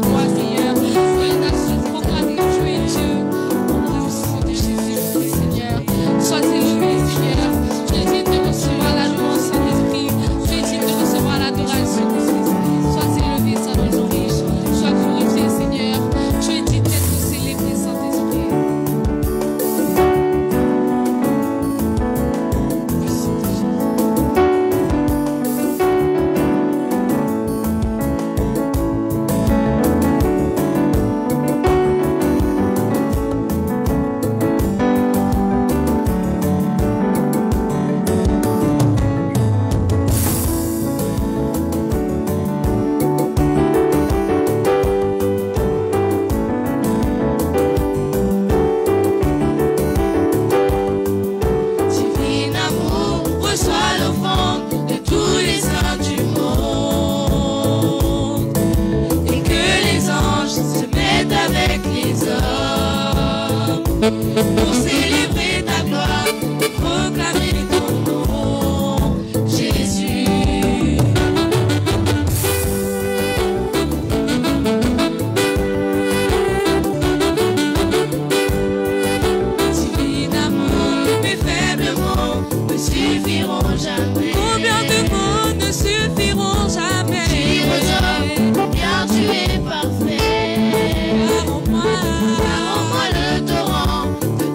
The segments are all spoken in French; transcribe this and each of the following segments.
voix, Seigneur. Que les nations proclament que tu es Dieu. Au nom de Jésus, Seigneur. Sois élevé, Seigneur. Tu es digne de recevoir la louange, Saint-Esprit. Tu es digne de recevoir l'adoration, Saint-Esprit. Sois élevé, Saint-Esprit. Sois glorifié, Seigneur. Tu es digne d'être célébré, Saint-Esprit. Divin amour, reçois l'offrande de tous les saints du monde. Et que les anges se mettent avec les hommes pour célébrer ta gloire et proclamer ton nom, Jésus. Divin amour, mes faibles mots ne suffiront jamais. Combien de mots ne suffiront jamais? Dire aux hommes combien tu es parfait. Car en moi le torrent de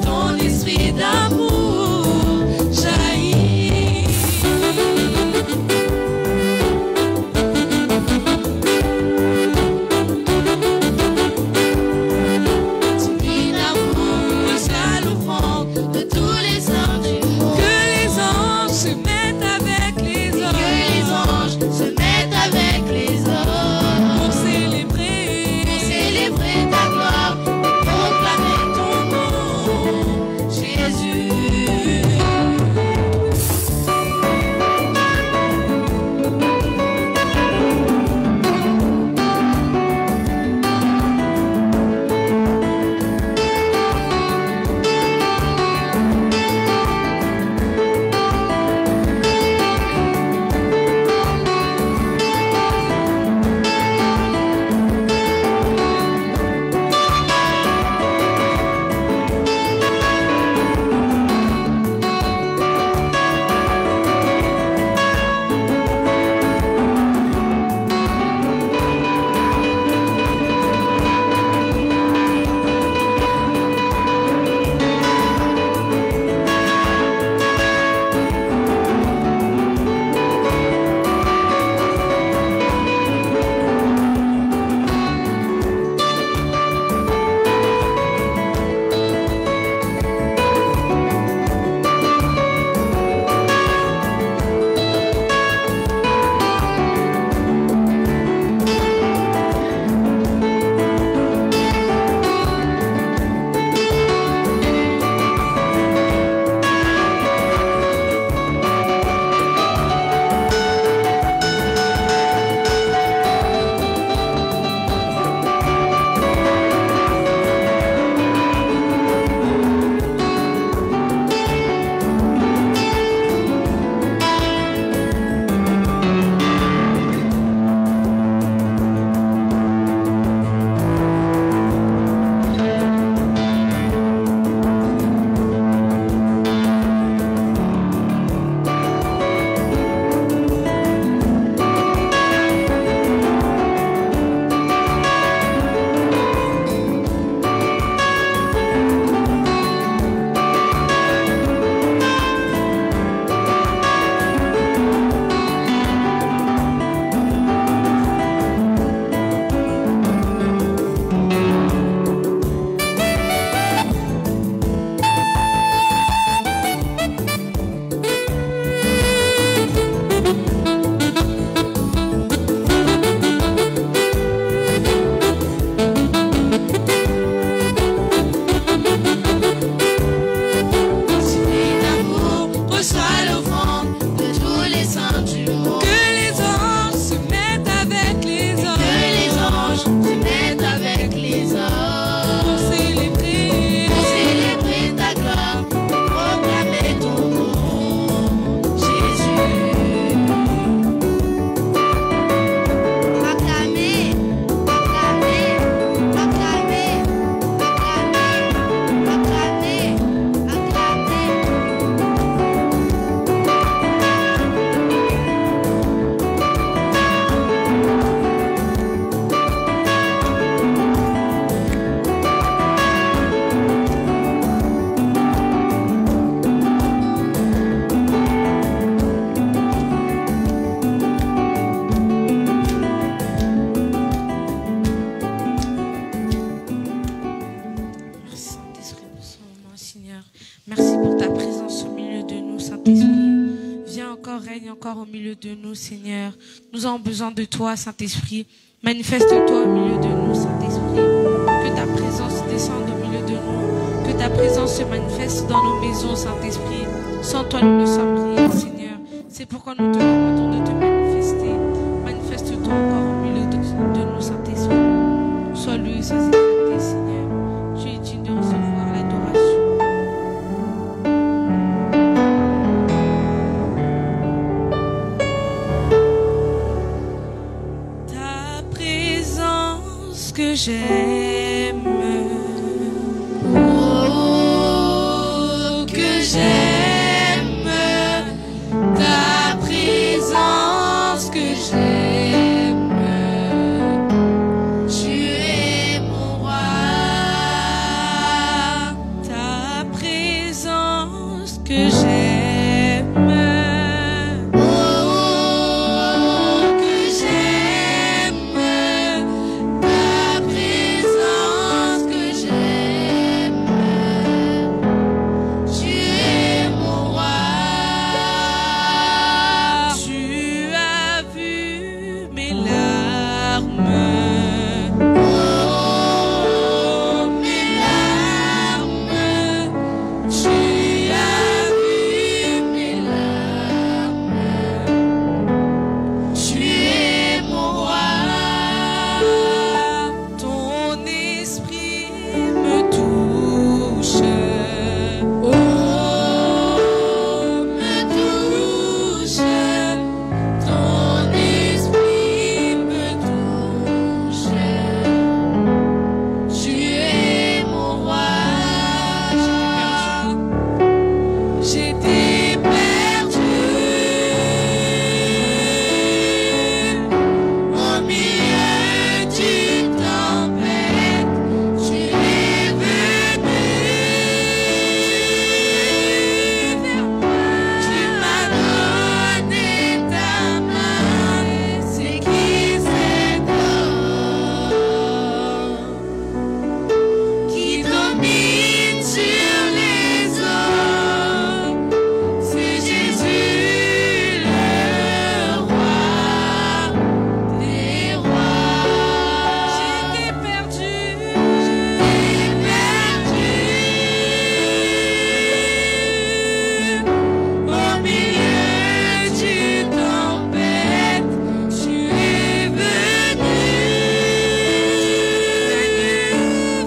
règne encore au milieu de nous, Seigneur. Nous avons besoin de toi, Saint-Esprit. Manifeste-toi au milieu de nous, Saint-Esprit. Que ta présence descende au milieu de nous. Que ta présence se manifeste dans nos maisons, Saint-Esprit. Sans toi, nous ne sommes rien, Seigneur. C'est pourquoi nous te demandons de te manifester. Manifeste-toi encore au milieu de nous, Saint-Esprit. Sois loué, sois exalté, Seigneur. Tu es digne de recevoir l'adoration. Ta présence que j'aime. Oh, que j'aime. Ta présence que j'aime. Tu es mon roi. Ta présence que j'aime. Oh, que j'aime. Ta présence que j'aime. Tu es mon roi. Tu as vu mes larmes. Oh, mes larmes. Tu as vu mes larmes. Tu es mon roi. Ton esprit me touche. Oh, me touche. Ton esprit me touche. Tu es mon roi. J'étais perdu au milieu d'une tempête. Tu es venu vers moi. Tu m'as donné ta main. C'est qui cet homme qui domine sur les eaux? C'est Jésus le roi des rois. J'étais perdu au milieu d'une tempête. Tu es venu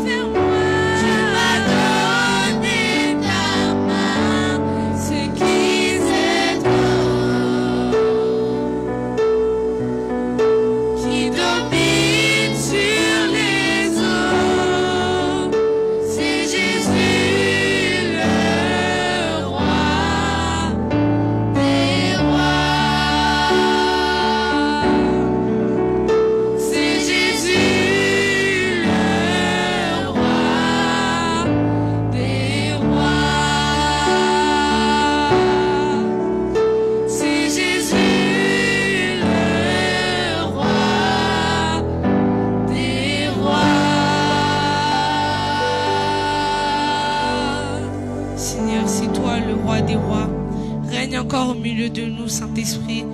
vers moi. Tu m'as donné ta main. C'est qui cet homme qui domine sur les eaux? C'est Jésus le roi des rois. C'est Jésus le roi des rois. C'est Jésus le roi des rois. Seigneur, c'est toi le roi des rois. Règne encore au milieu de nous, Saint-Esprit.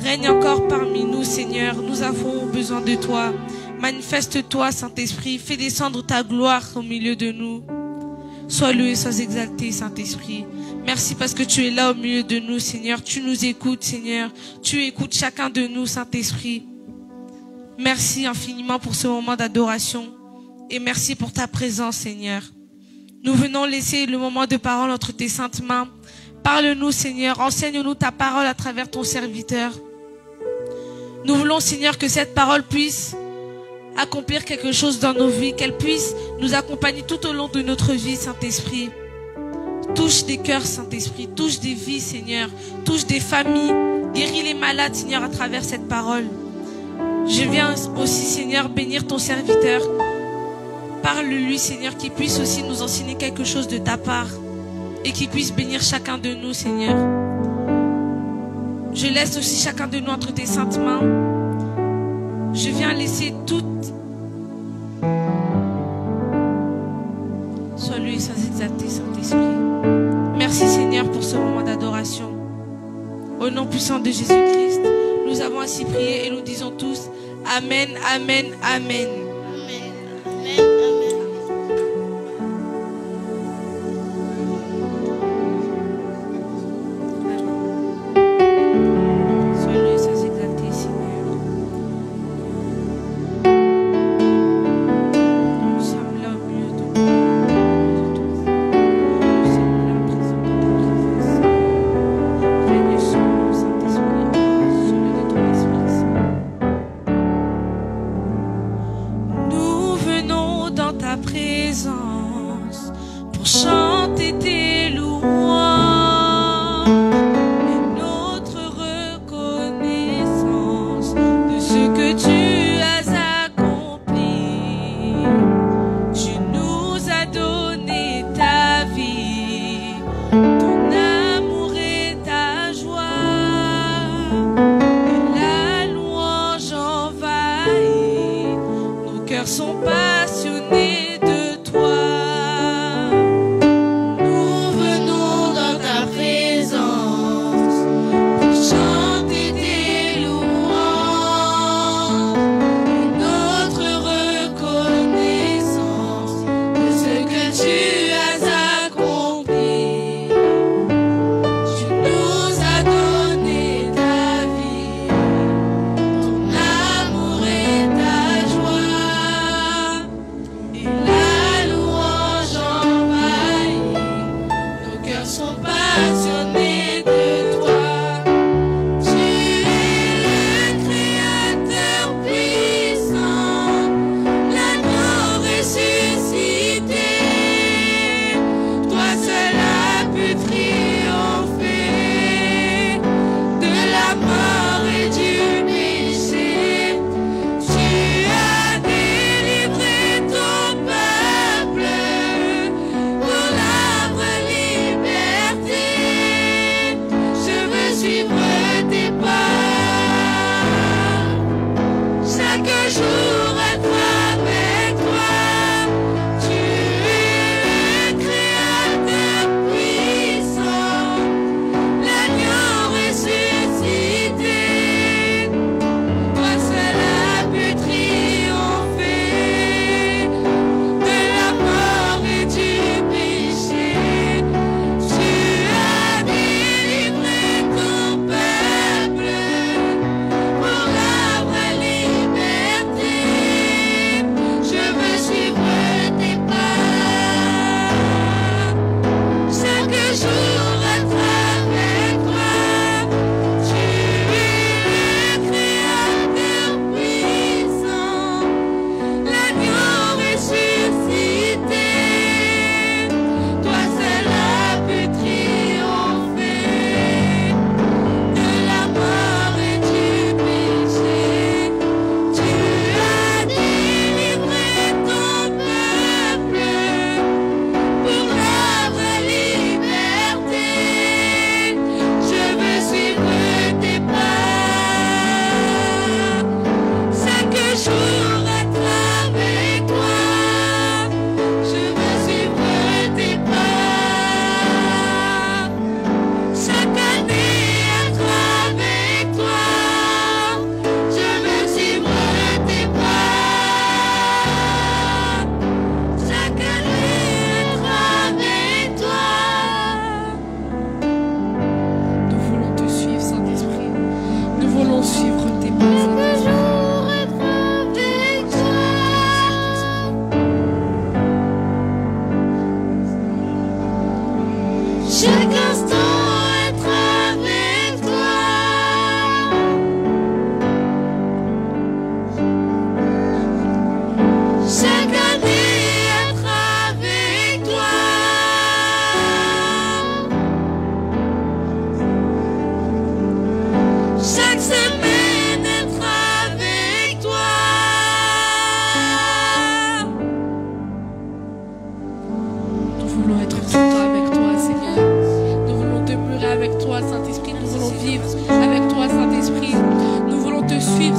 Règne encore parmi nous, Seigneur. Nous avons besoin de toi. Manifeste-toi, Saint-Esprit. Fais descendre ta gloire au milieu de nous. Sois loué, sois exalté, Saint-Esprit. Merci parce que tu es là au milieu de nous, Seigneur. Tu nous écoutes, Seigneur. Tu écoutes chacun de nous, Saint-Esprit. Merci infiniment pour ce moment d'adoration. Et merci pour ta présence, Seigneur. Nous venons laisser le moment de parole entre tes saintes mains. Parle-nous, Seigneur. Enseigne-nous ta parole à travers ton serviteur. Nous voulons, Seigneur, que cette parole puisse accomplir quelque chose dans nos vies, qu'elle puisse nous accompagner tout au long de notre vie, Saint-Esprit. Touche des cœurs, Saint-Esprit, touche des vies, Seigneur, touche des familles, guéris les malades, Seigneur, à travers cette parole. Je viens aussi, Seigneur, bénir ton serviteur. Parle-lui, Seigneur, qu'il puisse aussi nous enseigner quelque chose de ta part et qu'il puisse bénir chacun de nous, Seigneur. Je laisse aussi chacun de nous entre tes saintes mains. Je viens laisser toute... Sois lui, sois exalté, Saint-Esprit. Merci, Seigneur, pour ce moment d'adoration. Au nom puissant de Jésus-Christ, nous avons ainsi prié et nous disons tous Amen, Amen, Amen.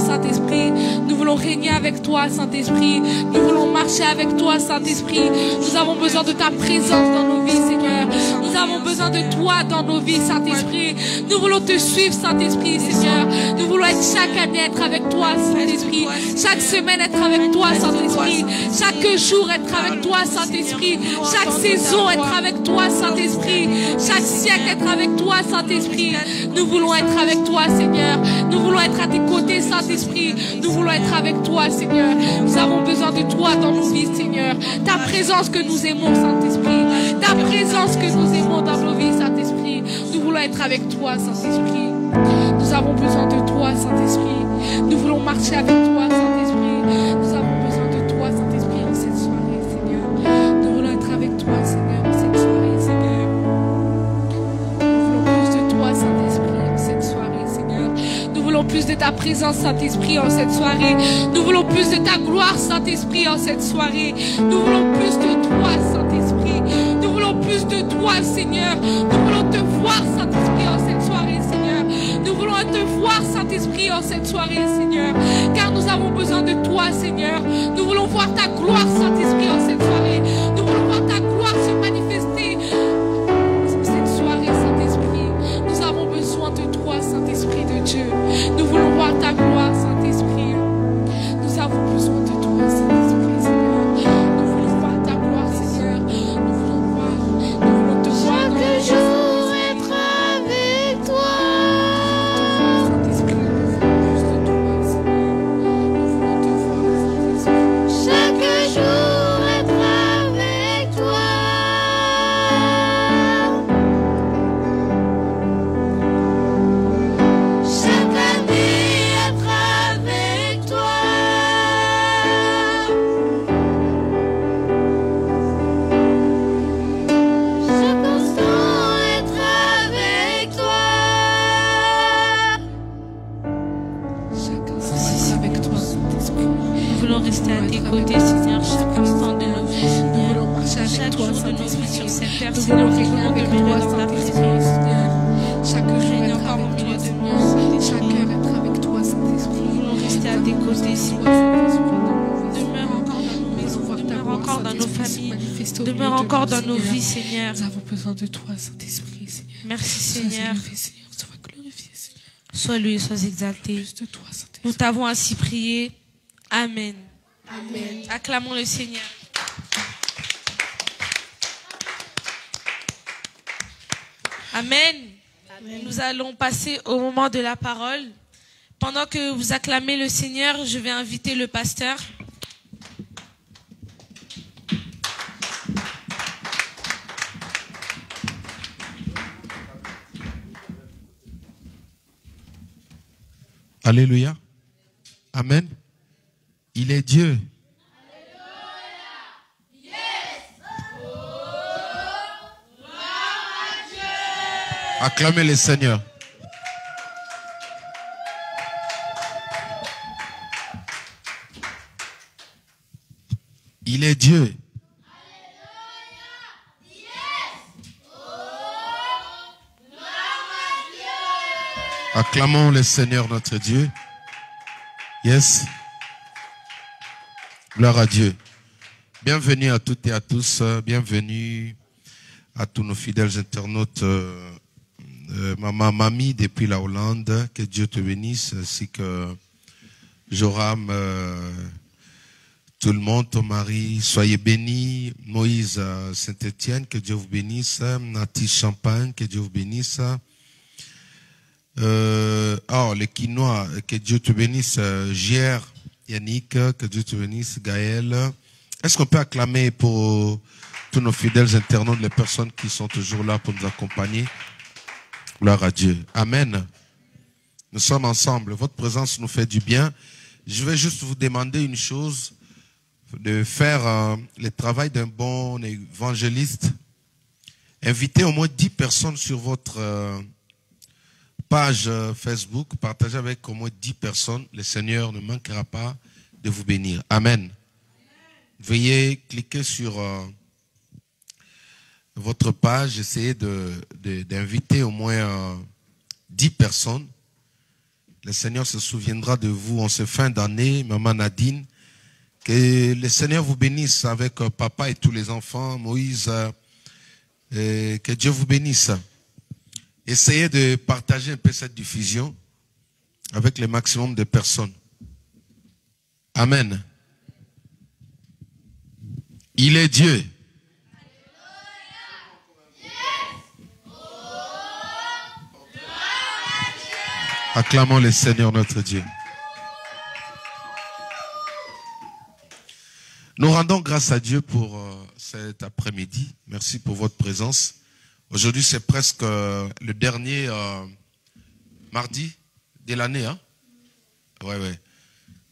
Saint-Esprit. Nous voulons régner avec toi, Saint-Esprit. Nous voulons marcher avec toi, Saint-Esprit. Nous avons besoin de ta présence dans nos vies, Seigneur. Nous avons besoin de toi dans nos vies, Saint-Esprit. Nous voulons te suivre, Saint-Esprit, Seigneur. Nous voulons être chaque année être avec toi, Saint-Esprit. Chaque semaine être avec toi, Saint-Esprit. Chaque jour être avec toi, Saint-Esprit. Chaque saison être avec toi, Saint-Esprit. Chaque siècle être avec toi, Saint-Esprit. Nous voulons être avec toi, Seigneur. Nous voulons être à tes côtés, Saint-Esprit. Nous voulons être avec toi, Seigneur. Nous avons besoin de toi dans nos vies, Seigneur. Ta présence que nous aimons, Saint-Esprit. Ta présence que nous aimons dans nos vies, Saint-Esprit. Nous voulons être avec toi, Saint-Esprit. Nous avons besoin de toi, Saint-Esprit. Nous voulons marcher avec toi, Saint-Esprit. Nous avons besoin de toi, Saint-Esprit, en cette soirée, Seigneur. Nous voulons être avec toi, Seigneur, en cette soirée, Seigneur. Nous voulons plus de toi, Saint-Esprit, en cette soirée, Seigneur. Nous voulons plus de ta présence, Saint-Esprit, en cette soirée. Nous voulons plus de ta gloire, Saint-Esprit, en cette soirée. Nous voulons plus de toi, Saint-Esprit. Nous voulons plus de toi, Seigneur. Nous voulons te voir, Saint-Esprit, en cette soirée, Seigneur. Nous voulons te voir, Saint-Esprit, en cette soirée, Seigneur. Car nous avons besoin de toi, Seigneur. Nous voulons voir ta gloire, Saint-Esprit, en cette soirée. Nous voulons voir ta gloire se manifester cette soirée, Saint-Esprit. Nous avons besoin de toi, Saint-Esprit de Dieu. Nous voulons voir ta gloire, Saint-Esprit. Nous avons besoin de toi, Saint-Esprit, Seigneur. Nous voulons voir ta gloire, Seigneur. Nous voulons te voir. Chaque jour être avec toi. Saint-Esprit, nous voulons plus de toi, Seigneur. Nous voulons te voir, Saint-Esprit. Chaque jour être avec toi. Chaque année être avec toi. Chaque instant être avec toi. Chaque instant est avec toi, Saint-Esprit. Nous voulons rester à tes côtés, Seigneur, chaque instant de nos vies, Nous Seigneur. voulons marcher avec Chaque toi, jour de nos vies Saint-Esprit. sur cette terre, Nous Seigneur, voulons nous régner voulons avec demeurer toi, dans ta Saint-Esprit, présence. Seigneur. Chaque jour Règne être encore au avec milieu toi, de Seigneur. nous, Chaque Saint-Esprit. heure être avec toi, Saint-Esprit. Nous voulons rester à tes côtés, Seigneur. Demeure encore dans nos maisons, demeure encore dans nos familles, demeure encore dans nos vies, Seigneur. Nous avons besoin de toi, Saint-Esprit, Seigneur. Merci, Sois Seigneur. élevé, Seigneur. Sois glorifié, Seigneur. Sois loué, sois exalté. Plus de toi, Saint-Esprit. Nous t'avons ainsi prié. Amen. Amen. Acclamons le Seigneur. Amen. Nous allons passer au moment de la parole. Pendant que vous acclamez le Seigneur, je vais inviter le pasteur. Alléluia. Amen. Il est Dieu. Acclamez le Seigneur. Il est Dieu. Acclamons le Seigneur notre Dieu. Yes. Gloire à Dieu. Bienvenue à toutes et à tous. Bienvenue à tous nos fidèles internautes. Maman Mamie depuis la Hollande. Que Dieu te bénisse. Ainsi que Joram, tout le monde, ton mari. Soyez bénis. Moïse Saint-Étienne, que Dieu vous bénisse. Nati Champagne, que Dieu vous bénisse. Les Quinois, que Dieu te bénisse. Gier, Yannick, que Dieu te bénisse. Gaël. Est-ce qu'on peut acclamer pour tous nos fidèles internautes, les personnes qui sont toujours là pour nous accompagner? Gloire à Dieu. Amen. Nous sommes ensemble. Votre présence nous fait du bien. Je vais juste vous demander une chose, de faire le travail d'un bon évangéliste. Invitez au moins 10 personnes sur votre page Facebook. Partagez avec au moins 10 personnes. Le Seigneur ne manquera pas de vous bénir. Amen. Veuillez cliquer sur votre page. Essayez d'inviter au moins 10 personnes. Le Seigneur se souviendra de vous en ce fin d'année. Maman Nadine, Que le Seigneur vous bénisse avec papa et tous les enfants, Moïse, et que Dieu vous bénisse. Essayez de partager un peu cette diffusion avec le maximum de personnes. Amen. Il est Dieu. Acclamons le Seigneur notre Dieu. Nous rendons grâce à Dieu pour cet après-midi. Merci pour votre présence. Aujourd'hui, c'est presque le dernier mardi de l'année. Hein? Ouais.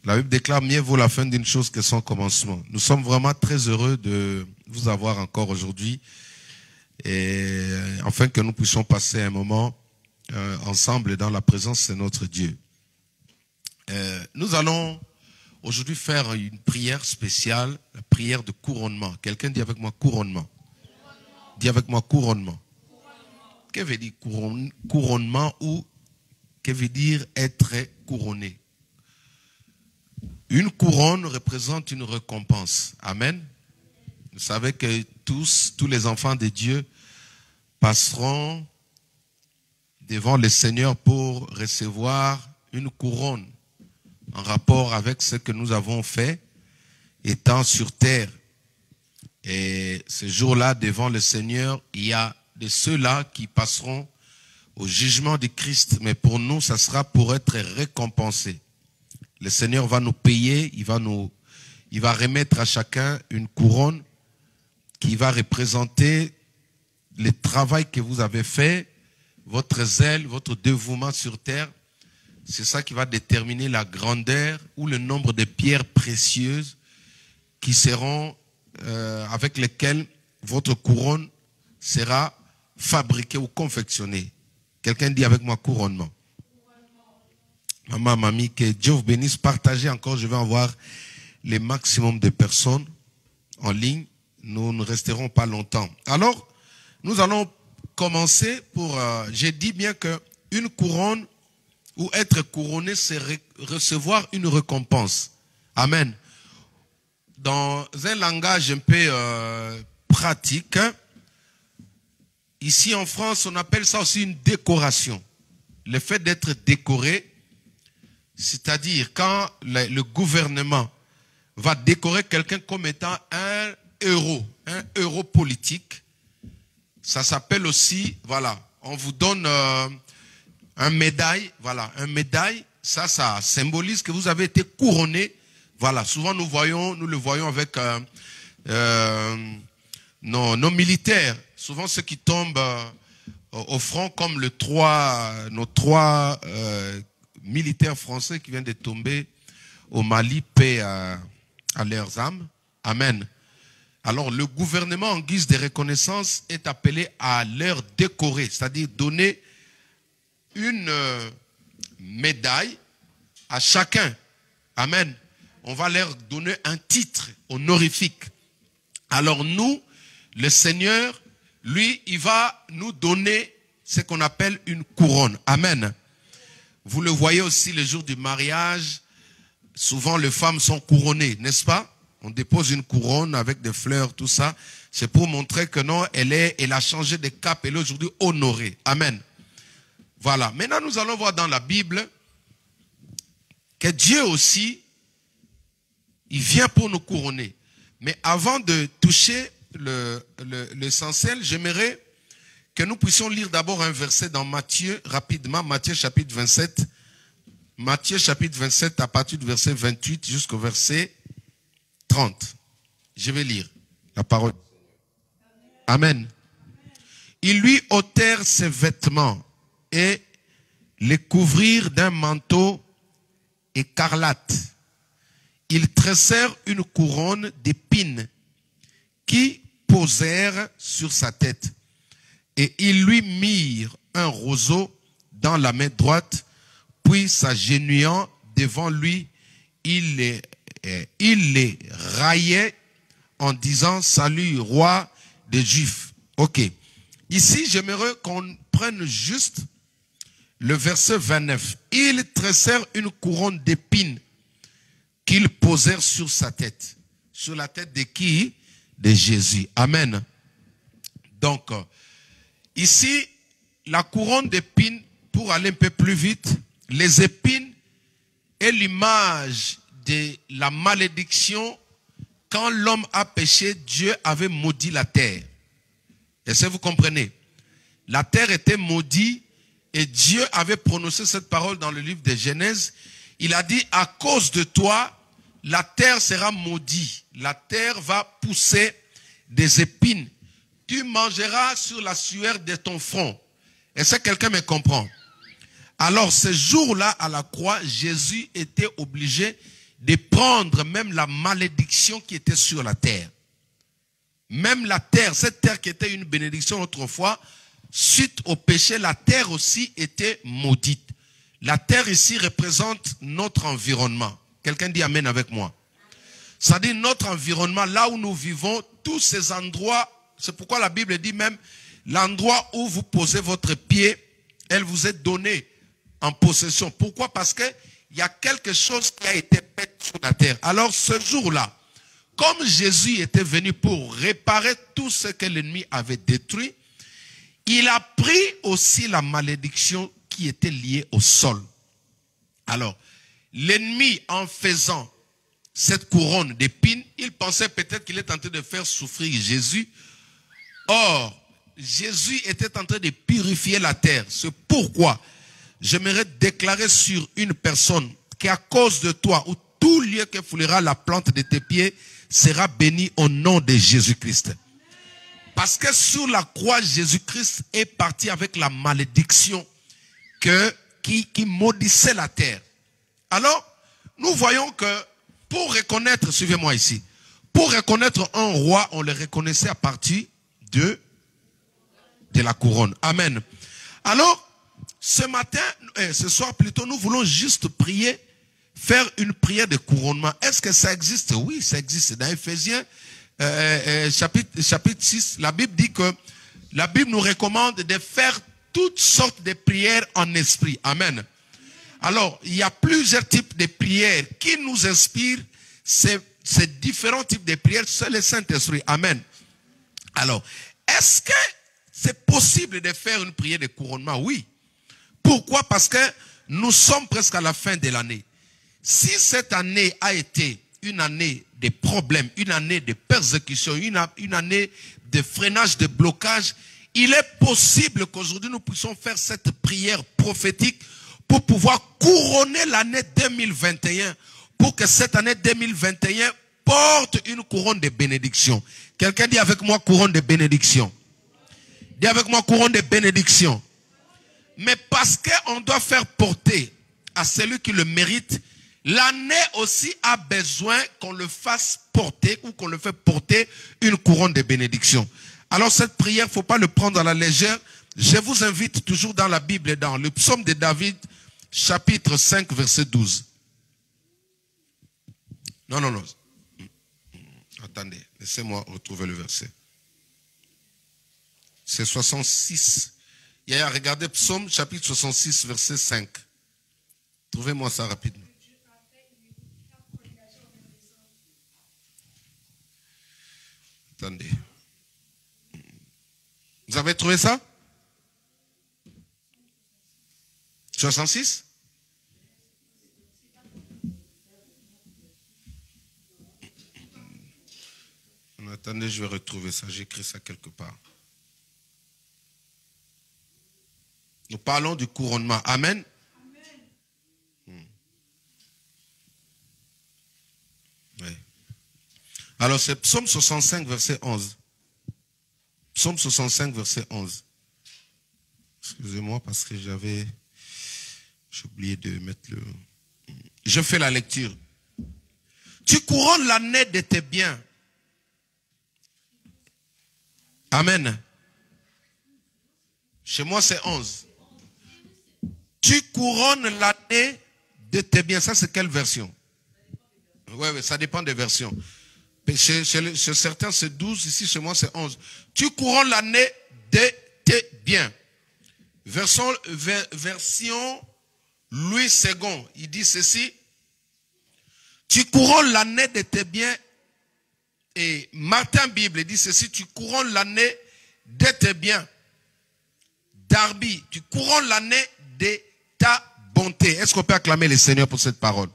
La Bible déclare: mieux vaut la fin d'une chose que son commencement. Nous sommes vraiment très heureux de vous avoir encore aujourd'hui, et afin que nous puissions passer un moment ensemble dans la présence de notre Dieu. Nous allons aujourd'hui faire une prière spéciale, la prière de couronnement. Quelqu'un dit avec moi couronnement. Dis avec moi couronnement. Que veut dire couronnement, ou que veut dire être couronné? Une couronne représente une récompense. Amen. Vous savez que tous les enfants de Dieu passeront devant le Seigneur pour recevoir une couronne en rapport avec ce que nous avons fait étant sur terre. Et ce jour-là, devant le Seigneur, il y a de ceux-là qui passeront au jugement de Christ. Mais pour nous, ça sera pour être récompensés. Le Seigneur va nous payer, il va remettre à chacun une couronne qui va représenter le travail que vous avez fait, votre zèle, votre dévouement sur terre. C'est ça qui va déterminer la grandeur ou le nombre de pierres précieuses qui seront, avec lesquelles votre couronne sera fabriquée ou confectionnée. Quelqu'un dit avec moi couronnement. Maman, mamie, que Dieu vous bénisse. Partagez encore, je vais avoir le maximum de personnes en ligne. Nous ne resterons pas longtemps. Alors, nous allons commencer pour... j'ai dit bien qu'une couronne ou être couronné, c'est recevoir une récompense. Amen. Dans un langage un peu pratique, ici en France, on appelle ça aussi une décoration. Le fait d'être décoré, c'est-à-dire quand le gouvernement va décorer quelqu'un comme étant un héros politique, ça s'appelle aussi, voilà, on vous donne un médaille, voilà, un médaille, ça symbolise que vous avez été couronné. Voilà, souvent nous le voyons avec nos militaires, souvent ceux qui tombent au front, comme nos trois militaires français qui viennent de tomber au Mali, paix à leurs âmes. Amen. Alors le gouvernement, en guise de reconnaissance, est appelé à leur décorer, c'est-à-dire donner une médaille à chacun. Amen. On va leur donner un titre honorifique. Alors nous, le Seigneur, lui, il va nous donner ce qu'on appelle une couronne. Amen. Vous le voyez aussi le jour du mariage, souvent les femmes sont couronnées, n'est-ce pas? On dépose une couronne avec des fleurs, tout ça. C'est pour montrer que non, elle a changé de cap, elle est aujourd'hui honorée. Amen. Voilà. Maintenant, nous allons voir dans la Bible que Dieu aussi, il vient pour nous couronner. Mais avant de toucher l'essentiel, j'aimerais que nous puissions lire d'abord un verset dans Matthieu, rapidement, Matthieu chapitre 27. Matthieu chapitre 27 à partir du verset 28 jusqu'au verset 30. Je vais lire la parole. Amen. Ils lui ôtèrent ses vêtements et les couvrirent d'un manteau écarlate. Ils tressèrent une couronne d'épines qui posèrent sur sa tête. Et ils lui mirent un roseau dans la main droite, puis s'agenouillant devant lui, il les raillait en disant: salut, roi des Juifs. Ok. Ici, j'aimerais qu'on prenne juste le verset 29. Ils tressèrent une couronne d'épines qu'ils posèrent sur sa tête. Sur la tête de qui? De Jésus. Amen. Donc, ici, la couronne d'épines, pour aller un peu plus vite, les épines est l'image de la malédiction. Quand l'homme a péché, Dieu avait maudit la terre. Est-ce que vous comprenez? La terre était maudite et Dieu avait prononcé cette parole dans le livre de Genèse. Il a dit, à cause de toi, la terre sera maudite. La terre va pousser des épines. Tu mangeras sur la sueur de ton front. Est-ce que quelqu'un me comprend? Alors, ce jour-là, à la croix, Jésus était obligé de prendre même la malédiction qui était sur la terre. Même la terre, cette terre qui était une bénédiction autrefois, suite au péché, la terre aussi était maudite. La terre ici représente notre environnement. Quelqu'un dit amen avec moi. Ça dit notre environnement, là où nous vivons, tous ces endroits, c'est pourquoi la Bible dit même, l'endroit où vous posez votre pied, elle vous est donnée en possession. Pourquoi? Parce que il y a quelque chose qui a été fait sur la terre. Alors ce jour-là, comme Jésus était venu pour réparer tout ce que l'ennemi avait détruit, il a pris aussi la malédiction qui était liée au sol. Alors, l'ennemi, en faisant cette couronne d'épines, il pensait peut-être qu'il est en train de faire souffrir Jésus. Or, Jésus était en train de purifier la terre. C'est pourquoi j'aimerais déclarer sur une personne qu'à cause de toi, ou tout lieu que foulera la plante de tes pieds sera béni au nom de Jésus-Christ. Parce que sur la croix, Jésus-Christ est parti avec la malédiction qui maudissait la terre. Alors, nous voyons que pour reconnaître, suivez-moi ici, pour reconnaître un roi, on le reconnaissait à partir de la couronne. Amen. Alors, ce matin, ce soir plutôt, nous voulons juste prier, faire une prière de couronnement. Est-ce que ça existe? Oui, ça existe. Dans Éphésiens, chapitre 6, la Bible dit que la Bible nous recommande de faire toutes sortes de prières en esprit. Amen. Alors, il y a plusieurs types de prières qui nous inspirent. Ces différents types de prières, c'est le Saint-Esprit. Amen. Alors, est-ce que c'est possible de faire une prière de couronnement? Oui. Pourquoi? Parce que nous sommes presque à la fin de l'année. Si cette année a été une année de problèmes, une année de persécution, une année de freinage, de blocage, il est possible qu'aujourd'hui nous puissions faire cette prière prophétique pour pouvoir couronner l'année 2021, pour que cette année 2021 porte une couronne de bénédiction. Quelqu'un dit avec moi couronne de bénédiction. Dis avec moi couronne de bénédiction. Mais parce qu'on doit faire porter à celui qui le mérite, l'année aussi a besoin qu'on le fasse porter ou qu'on le fait porter une couronne de bénédiction. Alors cette prière, il ne faut pas le prendre à la légère. Je vous invite toujours dans la Bible, dans le psaume de David, chapitre 5, verset 12. Non. Attendez, laissez-moi retrouver le verset. C'est 66. Il y a regardez psaume, chapitre 66, verset 5. Trouvez-moi ça rapidement. Attendez. Vous avez trouvé ça? 66? Attendez, je vais retrouver ça. J'ai écrit ça quelque part. Nous parlons du couronnement. Amen. Oui. Alors c'est Psaume 65, verset 11. Psaume 65, verset 11. Excusez-moi parce que j'ai oublié de mettre le... Je fais la lecture. Tu couronnes l'année de tes biens. Amen. Chez moi c'est 11. Tu couronnes l'année de tes biens. Ça c'est quelle version? Oui, ça dépend des versions. Chez certains c'est 12, ici chez moi c'est 11. Tu couronnes l'année de tes biens. Version Louis II, il dit ceci. Tu couronnes l'année de tes biens. Et Martin Bible dit ceci, tu couronnes l'année de tes biens. Darby, tu couronnes l'année de ta bonté. Est-ce qu'on peut acclamer le Seigneur pour cette parole?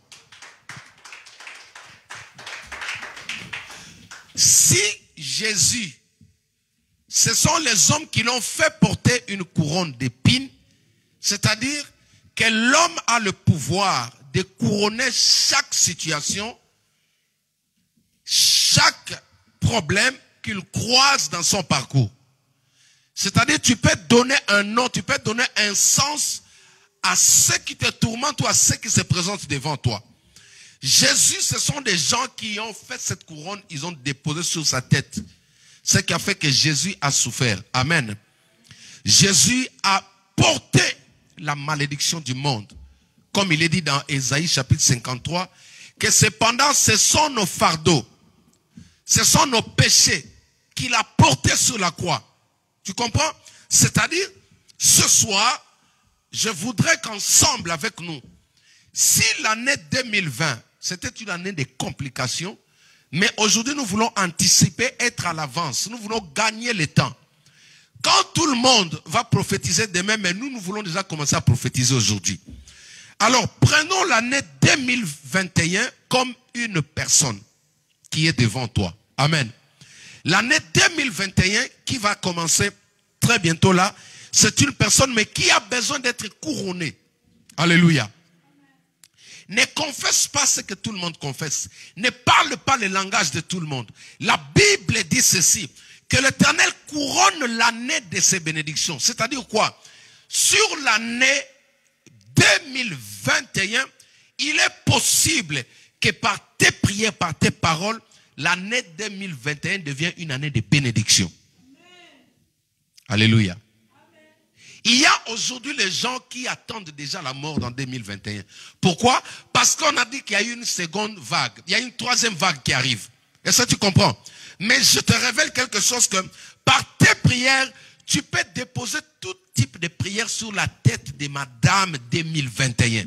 Si Jésus, ce sont les hommes qui l'ont fait porter une couronne d'épines, c'est-à-dire que l'homme a le pouvoir de couronner chaque situation, chaque problème qu'il croise dans son parcours. C'est-à-dire tu peux donner un nom, tu peux donner un sens à ce qui te tourmente ou à ce qui se présente devant toi. Jésus, ce sont des gens qui ont fait cette couronne, ils ont déposé sur sa tête. Ce qui a fait que Jésus a souffert. Amen. Jésus a porté la malédiction du monde. Comme il est dit dans Ésaïe chapitre 53, que cependant ce sont nos fardeaux, ce sont nos péchés qu'il a portés sur la croix. Tu comprends? C'est-à-dire, ce soir, je voudrais qu'ensemble avec nous, si l'année 2020, c'était une année de complications, mais aujourd'hui nous voulons anticiper, être à l'avance, nous voulons gagner le temps. Quand tout le monde va prophétiser demain, mais nous voulons déjà commencer à prophétiser aujourd'hui. Alors, prenons l'année 2021 comme une personne qui est devant toi. Amen. L'année 2021 qui va commencer très bientôt là, c'est une personne mais qui a besoin d'être couronnée. Alléluia. Ne confesse pas ce que tout le monde confesse. Ne parle pas le langage de tout le monde. La Bible dit ceci, que l'Éternel couronne l'année de ses bénédictions. C'est-à-dire quoi? Sur l'année 2021, il est possible que par tes prières, par tes paroles, l'année 2021 devient une année de bénédiction. Amen. Alléluia. Amen. Il y a aujourd'hui les gens qui attendent déjà la mort dans 2021. Pourquoi? Parce qu'on a dit qu'il y a une seconde vague. Il y a une troisième vague qui arrive. Est-ce que tu comprends? Mais je te révèle quelque chose que par tes prières, tu peux déposer tout type de prières sur la tête de Madame 2021.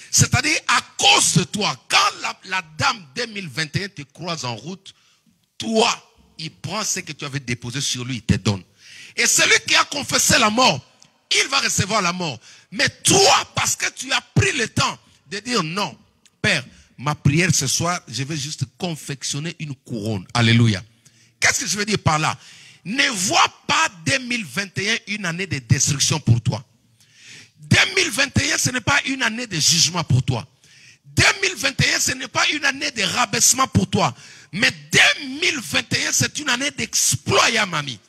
C'est-à-dire, à cause de toi, quand la dame 2021 te croise en route, toi, il prend ce que tu avais déposé sur lui, il te donne. Et celui qui a confessé la mort, il va recevoir la mort. Mais toi, parce que tu as pris le temps de dire non, Père, ma prière ce soir, je vais juste confectionner une couronne. Alléluia. Qu'est-ce que je veux dire par là? Ne vois pas 2021 une année de destruction pour toi. 2021, ce n'est pas une année de jugement pour toi. 2021, ce n'est pas une année de rabaissement pour toi. Mais 2021, c'est une année d'exploit, mamie.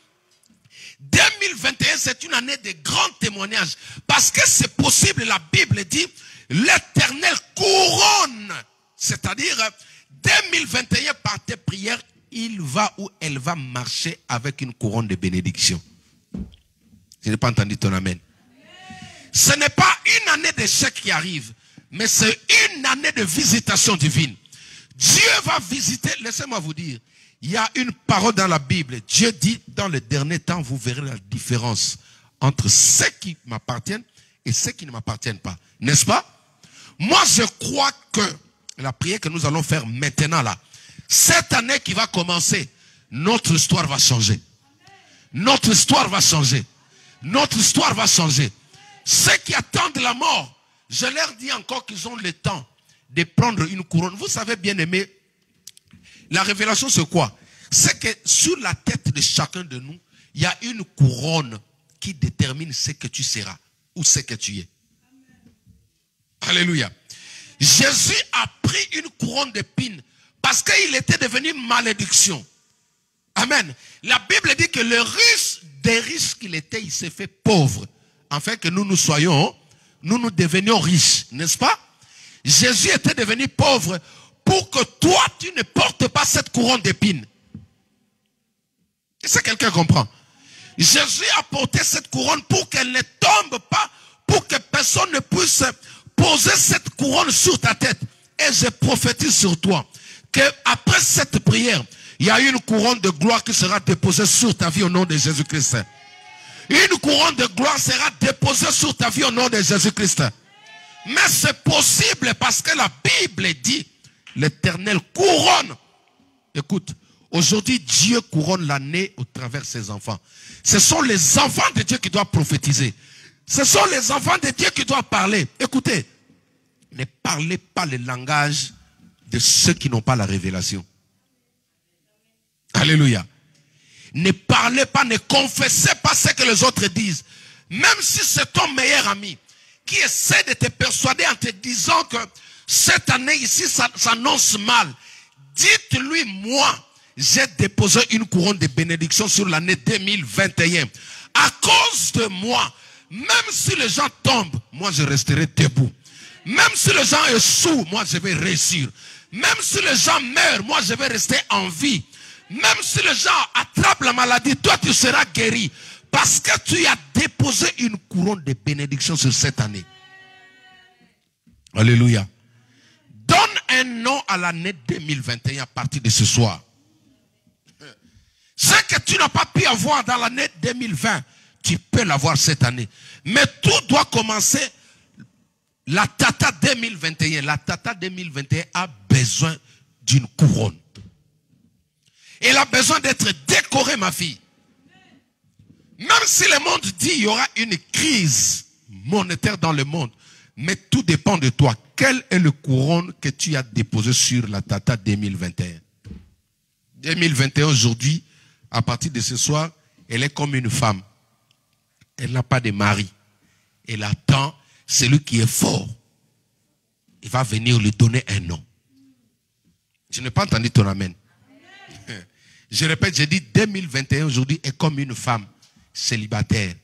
2021, c'est une année de grands témoignages. Parce que c'est possible, la Bible dit, l'Éternel couronne. C'est-à-dire, 2021, par tes prières, il va ou elle va marcher avec une couronne de bénédiction. Je n'ai pas entendu ton amen. Ce n'est pas une année d'échec qui arrive, mais c'est une année de visitation divine. Dieu va visiter, laissez-moi vous dire, il y a une parole dans la Bible. Dieu dit, dans le dernier temps, vous verrez la différence entre ceux qui m'appartiennent et ceux qui ne m'appartiennent pas. N'est-ce pas? Moi, je crois que la prière que nous allons faire maintenant là, cette année qui va commencer, notre histoire va changer. Notre histoire va changer. Notre histoire va changer. Ceux qui attendent la mort, je leur dis encore qu'ils ont le temps de prendre une couronne. Vous savez bien aimé, la révélation c'est quoi? C'est que sur la tête de chacun de nous, il y a une couronne qui détermine ce que tu seras ou ce que tu es. Alléluia. Jésus a pris une couronne d'épines parce qu'il était devenu une malédiction. Amen. La Bible dit que le riche des riches qu'il était, il s'est fait pauvre. Afin que nous nous devenions riches, n'est-ce pas? Jésus était devenu pauvre pour que toi, tu ne portes pas cette couronne d'épines. Est-ce que quelqu'un comprend? Jésus a porté cette couronne pour qu'elle ne tombe pas, pour que personne ne puisse poser cette couronne sur ta tête. Et je prophétise sur toi qu'après cette prière, il y a une couronne de gloire qui sera déposée sur ta vie au nom de Jésus-Christ. Une couronne de gloire sera déposée sur ta vie au nom de Jésus-Christ. Mais c'est possible parce que la Bible dit L'Éternel couronne. Écoute, aujourd'hui, Dieu couronne l'année au travers de ses enfants. Ce sont les enfants de Dieu qui doivent prophétiser. Ce sont les enfants de Dieu qui doivent parler. Écoutez, ne parlez pas le langage de ceux qui n'ont pas la révélation. Alléluia. Ne parlez pas, ne confessez pas ce que les autres disent. Même si c'est ton meilleur ami qui essaie de te persuader en te disant que cette année ici, ça s'annonce mal. Dites-lui, moi, j'ai déposé une couronne de bénédiction sur l'année 2021. À cause de moi, même si les gens tombent, moi je resterai debout. Même si les gens échouent, moi je vais réussir. Même si les gens meurent, moi je vais rester en vie. Même si les gens attrapent la maladie, toi tu seras guéri. Parce que tu as déposé une couronne de bénédiction sur cette année. Alléluia. Donne un nom à l'année 2021 à partir de ce soir. Ce que tu n'as pas pu avoir dans l'année 2020, tu peux l'avoir cette année. Mais tout doit commencer. La Tata 2021, la Tata 2021 a besoin d'une couronne. Elle a besoin d'être décorée, ma fille. Même si le monde dit qu'il y aura une crise monétaire dans le monde, mais tout dépend de toi. Quelle est le couronne que tu as déposé sur la Tata 2021? 2021 aujourd'hui, à partir de ce soir, elle est comme une femme. Elle n'a pas de mari. Elle attend celui qui est fort. Il va venir lui donner un nom. Je n'ai pas entendu ton amen. Je répète, j'ai dit 2021 aujourd'hui est comme une femme célibataire.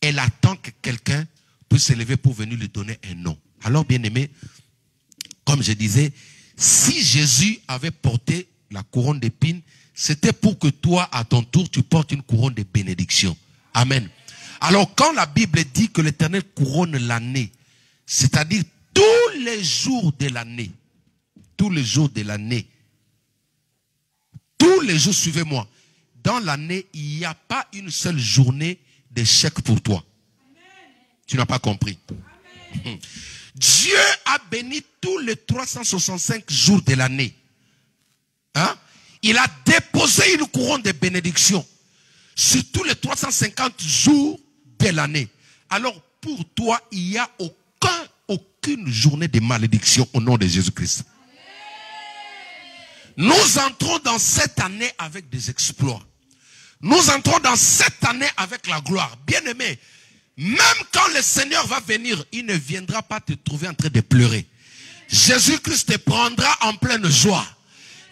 Elle attend que quelqu'un puisse se lever pour venir lui donner un nom. Alors, bien aimé, comme je disais, si Jésus avait porté la couronne d'épines, c'était pour que toi, à ton tour, tu portes une couronne de bénédiction. Amen. Alors, quand la Bible dit que l'Éternel couronne l'année, c'est-à-dire tous les jours de l'année, tous les jours de l'année, tous les jours, suivez-moi, dans l'année, il n'y a pas une seule journée d'échec pour toi. Tu n'as pas compris. Dieu a béni tous les 365 jours de l'année. Hein? Il a déposé une couronne de bénédiction sur tous les 350 jours de l'année. Alors pour toi, il n'y a aucune journée de malédiction au nom de Jésus-Christ. Nous entrons dans cette année avec des exploits. Nous entrons dans cette année avec la gloire. Bien-aimé, même quand le Seigneur va venir, il ne viendra pas te trouver en train de pleurer. Jésus-Christ te prendra en pleine joie.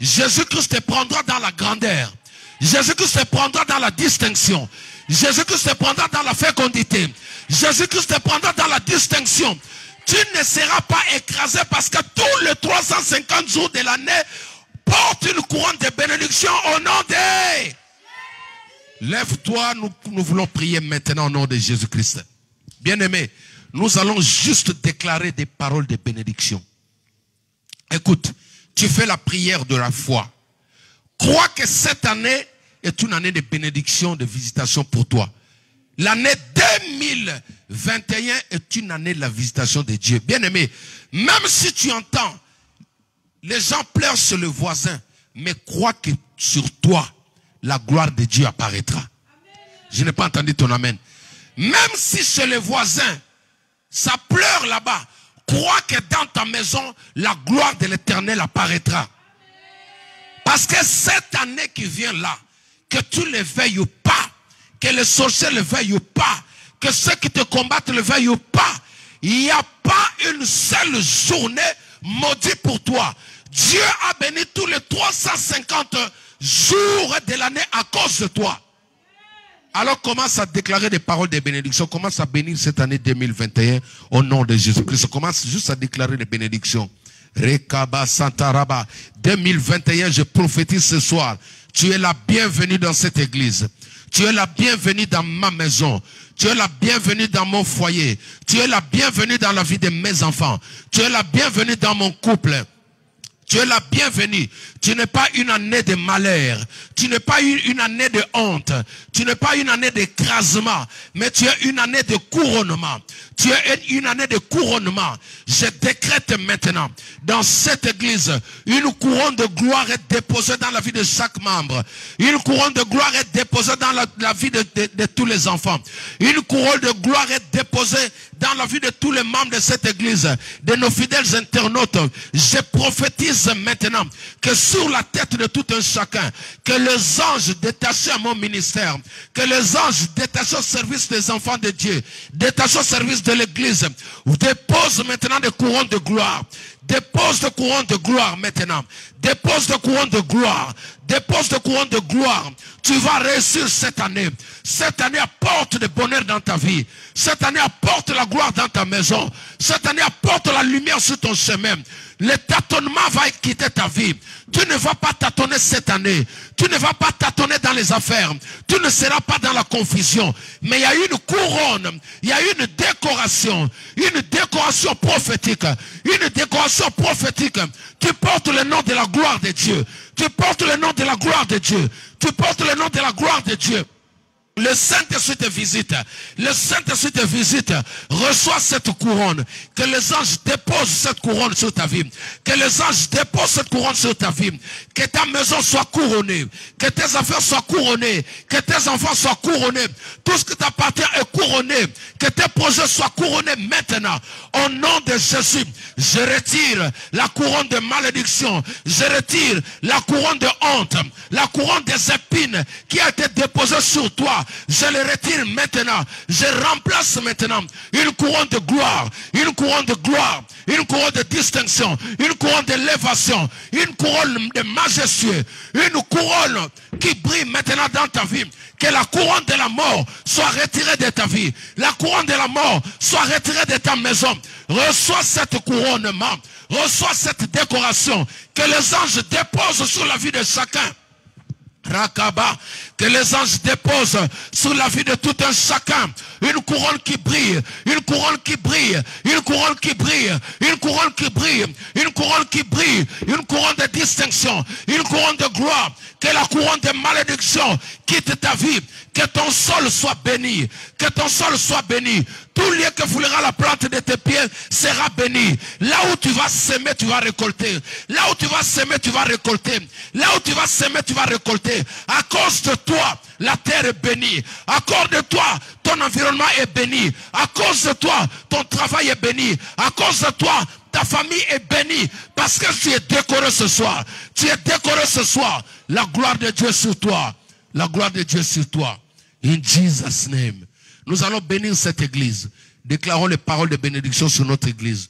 Jésus-Christ te prendra dans la grandeur. Jésus-Christ te prendra dans la distinction. Jésus-Christ te prendra dans la fécondité. Jésus-Christ te prendra dans la distinction. Tu ne seras pas écrasé parce que tous les 350 jours de l'année portent une couronne de bénédiction au nom de... Lève-toi, nous voulons prier maintenant au nom de Jésus-Christ. Bien-aimé, nous allons juste déclarer des paroles de bénédiction. Écoute, tu fais la prière de la foi. Crois que cette année est une année de bénédiction, de visitation pour toi. L'année 2021 est une année de la visitation de Dieu. Bien-aimé, même si tu entends, les gens pleurent sur le voisin, mais crois que sur toi, la gloire de Dieu apparaîtra. Amen. Je n'ai pas entendu ton amen. Même si chez les voisins, ça pleure là-bas, crois que dans ta maison, la gloire de l'Éternel apparaîtra. Amen. Parce que cette année qui vient là, que tu ne le veuilles pas, que les sorciers ne le veuillent pas, que ceux qui te combattent ne le veuillent pas, il n'y a pas une seule journée maudite pour toi. Dieu a béni tous les 350 jours de l'année à cause de toi. Alors commence à déclarer des paroles de bénédiction. Commence à bénir cette année 2021 au nom de Jésus-Christ. Commence juste à déclarer des bénédictions. Rekaba Santaraba 2021, je prophétise ce soir. Tu es la bienvenue dans cette église. Tu es la bienvenue dans ma maison. Tu es la bienvenue dans mon foyer. Tu es la bienvenue dans la vie de mes enfants. Tu es la bienvenue dans mon couple. Tu es la bienvenue. Tu n'es pas une année de malheur. Tu n'es pas une année de honte. Tu n'es pas une année d'écrasement. Mais tu es une année de couronnement. Tu es une année de couronnement. Je décrète maintenant, dans cette église, une couronne de gloire est déposée dans la vie de chaque membre. Une couronne de gloire est déposée dans la vie de tous les enfants. Une couronne de gloire est déposée dans la vie de tous les membres de cette église, de nos fidèles internautes. Je prophétise maintenant que sur la tête de tout un chacun, que les anges détachés à mon ministère, que les anges détachés au service des enfants de Dieu, détachés au service de l'église, déposent maintenant des couronnes de gloire. Dépose de couronne de gloire maintenant. Dépose de couronne de gloire. Dépose de couronne de gloire. Tu vas réussir cette année. Cette année apporte le bonheur dans ta vie. Cette année apporte la gloire dans ta maison. Cette année apporte la lumière sur ton chemin. Le tâtonnement va quitter ta vie. Tu ne vas pas tâtonner cette année. Tu ne vas pas tâtonner dans les affaires. Tu ne seras pas dans la confusion. Mais il y a une couronne. Il y a une décoration. Une décoration prophétique. Une décoration prophétique. Tu portes le nom de la gloire de Dieu. Tu portes le nom de la gloire de Dieu. Tu portes le nom de la gloire de Dieu. Le Saint-Esprit te visite. Le Saint-Esprit te visite. Reçois cette couronne. Que les anges déposent cette couronne sur ta vie. Que les anges déposent cette couronne sur ta vie. Que ta maison soit couronnée. Que tes affaires soient couronnées. Que tes enfants soient couronnés. Tout ce qui t'appartient est couronné. Que tes projets soient couronnés maintenant. Au nom de Jésus, je retire la couronne de malédiction. Je retire la couronne de honte. La couronne des épines qui a été déposée sur toi. Je le retire maintenant. Je remplace maintenant une couronne de gloire. Une couronne de gloire. Une couronne de distinction. Une couronne d'élévation. Une couronne de majestueux. Une couronne qui brille maintenant dans ta vie. Que la couronne de la mort soit retirée de ta vie. La couronne de la mort soit retirée de ta maison. Reçois cette couronnement. Reçois cette décoration. Que les anges déposent sur la vie de chacun. Rakaba, que les anges déposent sur la vie de tout un chacun une couronne qui brille, une couronne qui brille, une couronne qui brille, une couronne qui brille, une couronne qui brille, une couronne de distinction, une couronne de gloire. Que la couronne de malédiction quitte ta vie, que ton sol soit béni, que ton sol soit béni. Tout lieu que foulera la plante de tes pieds sera béni. Là où tu vas s'aimer, tu vas récolter. Là où tu vas s'aimer, tu vas récolter. Là où tu vas s'aimer, tu vas récolter. À cause de toi, la terre est bénie. À cause de toi, ton environnement est béni. À cause de toi, ton travail est béni. À cause de toi, ta famille est bénie. Parce que tu es décoré ce soir. Tu es décoré ce soir. La gloire de Dieu sur toi. La gloire de Dieu sur toi. In Jesus' name. Nous allons bénir cette église. Déclarons les paroles de bénédiction sur notre église.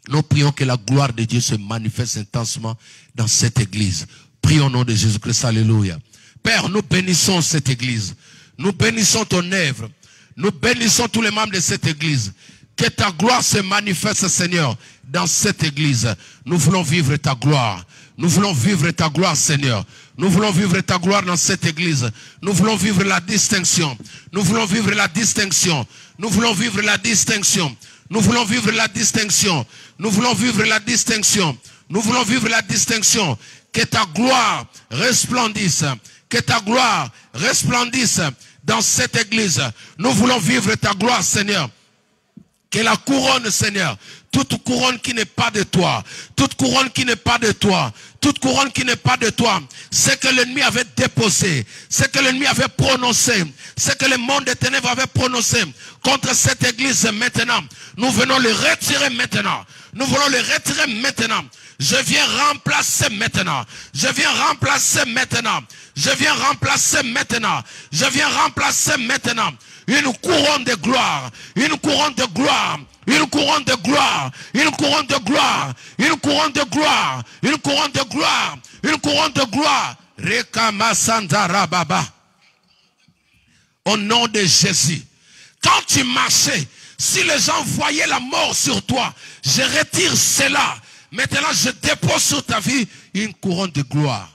Nous prions que la gloire de Dieu se manifeste intensement dans cette église. Prions au nom de Jésus-Christ. Alléluia. Père, nous bénissons cette église. Nous bénissons ton œuvre. Nous bénissons tous les membres de cette église. Que ta gloire se manifeste, Seigneur, dans cette église. Nous voulons vivre ta gloire. Nous voulons vivre ta gloire, Seigneur. Nous voulons vivre ta gloire dans cette église. Nous voulons vivre la distinction. Nous voulons vivre la distinction. Nous voulons vivre la distinction. Nous voulons vivre la distinction. Nous voulons vivre la distinction. Nous voulons vivre la distinction. Que ta gloire resplendisse. Que ta gloire resplendisse dans cette église. Nous voulons vivre ta gloire, Seigneur. Que la couronne, Seigneur, toute couronne qui n'est pas de toi, toute couronne qui n'est pas de toi, toute couronne qui n'est pas de toi, ce que l'ennemi avait déposé, ce que l'ennemi avait prononcé, ce que le monde des ténèbres avait prononcé contre cette église maintenant, nous venons le retirer maintenant. Nous voulons le retirer maintenant. Je viens remplacer maintenant. Je viens remplacer maintenant. Je viens remplacer maintenant. Je viens remplacer maintenant. Une couronne de gloire. Une couronne de gloire. Une couronne de gloire. Une couronne de gloire. Une couronne de gloire. Une couronne de gloire. Une couronne de gloire. Rekama Sandara Baba. Au nom de Jésus. Quand tu marchais, si les gens voyaient la mort sur toi, je retire cela. Maintenant, je dépose sur ta vie une couronne de gloire.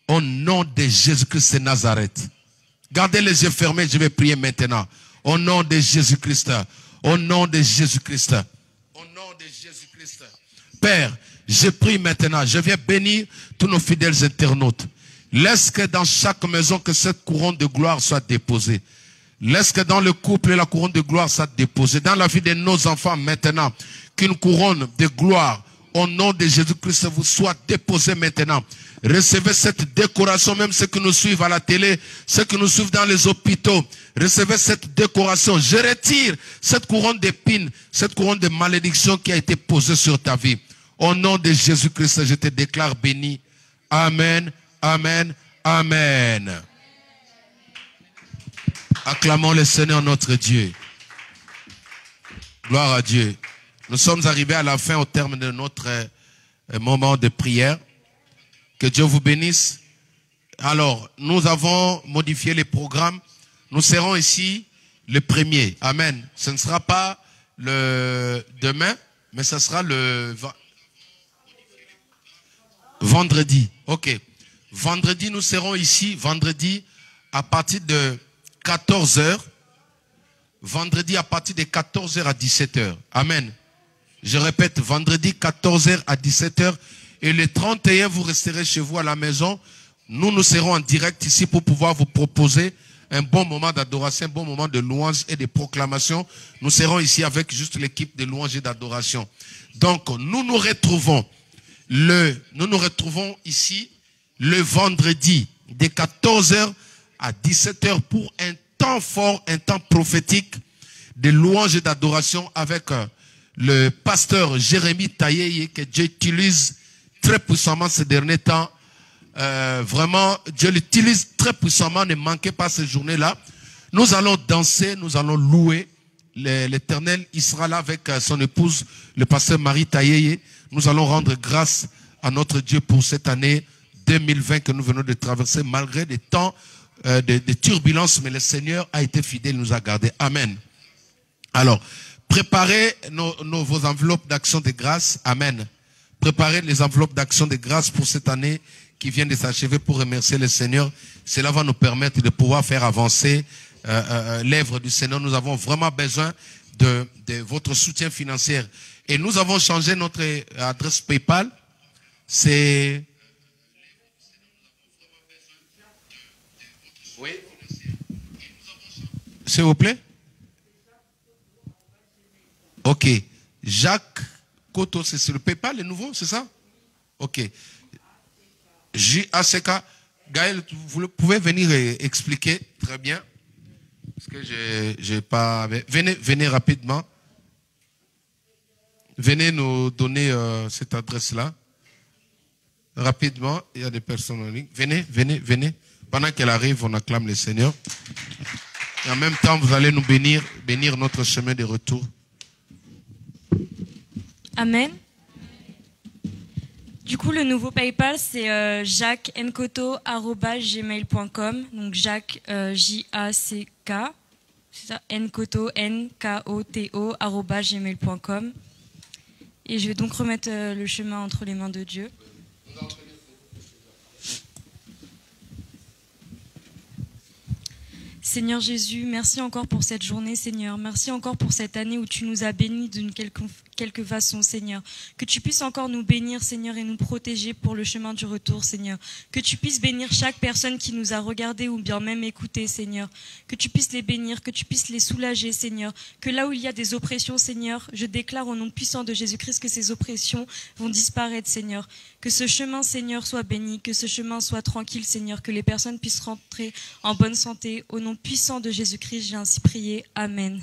Au nom de Jésus-Christ de Nazareth. Gardez les yeux fermés, je vais prier maintenant. Au nom de Jésus-Christ. Au nom de Jésus-Christ. Au nom de Jésus-Christ. Père, Je prie maintenant, je viens bénir tous nos fidèles internautes. Laisse que dans chaque maison que cette couronne de gloire soit déposée. Laisse que dans le couple la couronne de gloire soit déposée. Dans la vie de nos enfants maintenant, qu'une couronne de gloire au nom de Jésus-Christ vous soit déposée maintenant. Recevez cette décoration, même ceux qui nous suivent à la télé, ceux qui nous suivent dans les hôpitaux. Recevez cette décoration. Je retire cette couronne d'épines, cette couronne de malédiction qui a été posée sur ta vie. Au nom de Jésus-Christ, je te déclare béni. Amen, amen, amen. Acclamons le Seigneur notre Dieu. Gloire à Dieu. Nous sommes arrivés à la fin, au terme de notre moment de prière. Que Dieu vous bénisse. Alors, nous avons modifié les programmes. Nous serons ici le 1er. Amen. Ce ne sera pas le demain, mais ce sera le vendredi. Ok. Vendredi, nous serons ici. Vendredi, à partir de 14h. Vendredi, à partir de 14h à 17h. Amen. Je répète, vendredi, 14h à 17h. Et le 31, vous resterez chez vous à la maison. Nous serons en direct ici pour pouvoir vous proposer un bon moment d'adoration, un bon moment de louange et de proclamation. Nous serons ici avec juste l'équipe de louange et d'adoration. Donc, nous nous retrouvons ici le vendredi de 14h à 17h pour un temps fort, un temps prophétique de louange et d'adoration avec le pasteur Jérémie Taïeye que Dieu utilise très puissamment ces derniers temps. Vraiment, Dieu l'utilise très puissamment. Ne manquez pas ces journées-là. Nous allons danser, nous allons louer l'Éternel. Il sera là avec son épouse, le pasteur Marie Taïeye. Nous allons rendre grâce à notre Dieu pour cette année 2020 que nous venons de traverser, malgré des temps de turbulences. Mais le Seigneur a été fidèle, nous a gardés. Amen. Alors, préparez vos enveloppes d'action de grâce. Amen. Préparez les enveloppes d'action de grâce pour cette année qui vient de s'achever pour remercier le Seigneur. Cela va nous permettre de pouvoir faire avancer l'œuvre du Seigneur. Nous avons vraiment besoin de votre soutien financier. Et nous avons changé notre adresse PayPal. C'est... Oui. S'il vous plaît. Ok. Jacques Koto, c'est sur le PayPal, le nouveau, c'est ça? Ok. JACK. Gaël, vous pouvez venir expliquer très bien. Parce que j'ai pas... Venez rapidement. Venez nous donner cette adresse-là. Rapidement, il y a des personnes en ligne. Venez. Pendant qu'elle arrive, on acclame le Seigneur. Et en même temps, vous allez nous bénir notre chemin de retour. Amen. Du coup, le nouveau PayPal, c'est jacquenkoto@gmail.com. Donc Jacques, J-A-C-K, c'est ça, Nkoto, N-K-O-T-O, @gmail.com. Et je vais donc remettre le chemin entre les mains de Dieu. Seigneur Jésus, merci encore pour cette journée, Seigneur. Merci encore pour cette année où tu nous as bénis d'une quelque façon, Seigneur. Que tu puisses encore nous bénir, Seigneur, et nous protéger pour le chemin du retour, Seigneur. Que tu puisses bénir chaque personne qui nous a regardés ou bien même écoutés, Seigneur. Que tu puisses les bénir, que tu puisses les soulager, Seigneur. Que là où il y a des oppressions, Seigneur, je déclare au nom puissant de Jésus-Christ que ces oppressions vont disparaître, Seigneur. Que ce chemin, Seigneur, soit béni, que ce chemin soit tranquille, Seigneur. Que les personnes puissent rentrer en bonne santé. Au nom puissant de Jésus-Christ, j'ai ainsi prié. Amen.